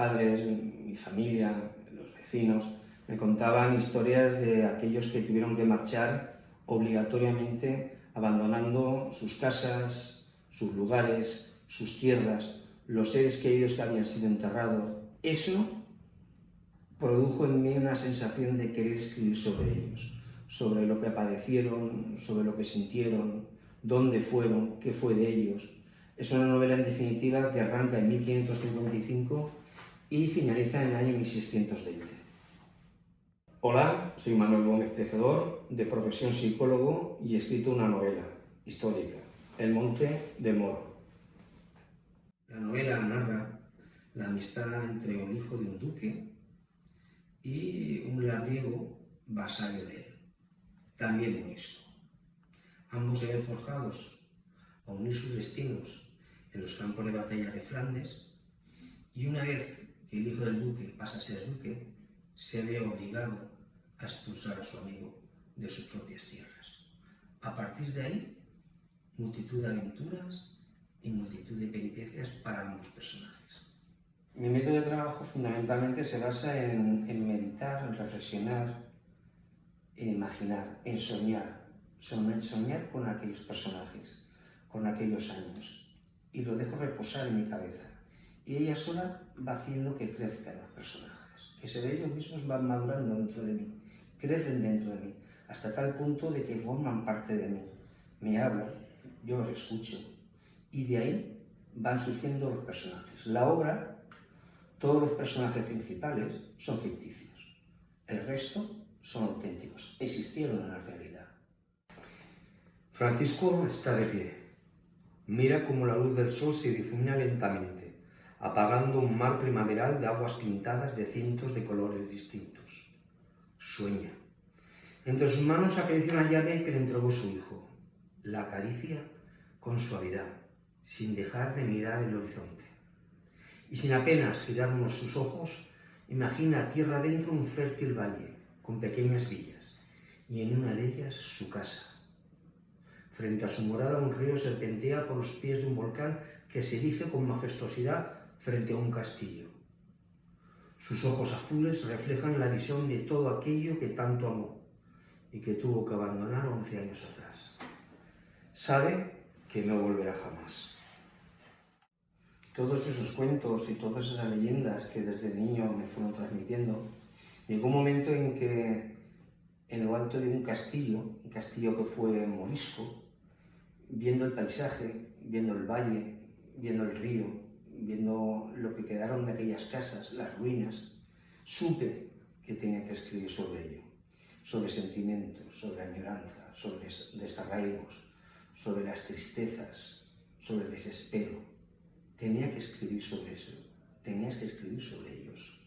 padres, mi familia, los vecinos, me contaban historias de aquellos que tuvieron que marchar obligatoriamente abandonando sus casas, sus lugares, sus tierras, los seres queridos que habían sido enterrados. Eso produjo en mí una sensación de querer escribir sobre ellos, sobre lo que padecieron, sobre lo que sintieron, dónde fueron, qué fue de ellos. Es una novela en definitiva que arranca en 1555 y finaliza en el año 1620. Hola, soy Manuel Gómez Tejedor, de profesión psicólogo, y he escrito una novela histórica, El Monte del Moro. La novela narra la amistad entre el hijo de un duque y un labriego vasallo de él, también morisco. Ambos se ven forjados a unir sus destinos en los campos de batalla de Flandes, y una vez que el hijo del duque pasa a ser duque, se ve obligado a expulsar a su amigo de sus propias tierras. A partir de ahí, multitud de aventuras y multitud de peripecias para ambos personajes. Mi método de trabajo fundamentalmente se basa en meditar, en reflexionar, en imaginar, en soñar con aquellos personajes, con aquellos años, y lo dejo reposar en mi cabeza. Y ella sola va haciendo que crezcan los personajes, que ellos mismos van madurando dentro de mí, crecen dentro de mí, hasta tal punto de que forman parte de mí. Me hablan, yo los escucho, y de ahí van surgiendo los personajes. La obra, todos los personajes principales son ficticios, el resto son auténticos, existieron en la realidad. Francisco está de pie. Mira cómo la luz del sol se difumina lentamente, apagando un mar primaveral de aguas pintadas de cientos de colores distintos. Sueña. Entre sus manos acaricia una llave que le entregó su hijo. La acaricia con suavidad, sin dejar de mirar el horizonte. Y sin apenas girarnos sus ojos, imagina tierra adentro un fértil valle, con pequeñas villas, y en una de ellas su casa. Frente a su morada un río serpentea por los pies de un volcán que se erige con majestuosidad frente a un castillo. Sus ojos azules reflejan la visión de todo aquello que tanto amó y que tuvo que abandonar 11 años atrás. Sabe que no volverá jamás. Todos esos cuentos y todas esas leyendas que desde niño me fueron transmitiendo, llegó un momento en que en lo alto de un castillo que fue morisco, viendo el paisaje, viendo el valle, viendo el río, viendo lo que quedaron de aquellas casas, las ruinas, supe que tenía que escribir sobre ello, sobre sentimientos, sobre añoranza, sobre desarraigos, sobre las tristezas, sobre el desespero. Tenía que escribir sobre eso, tenía que escribir sobre ellos.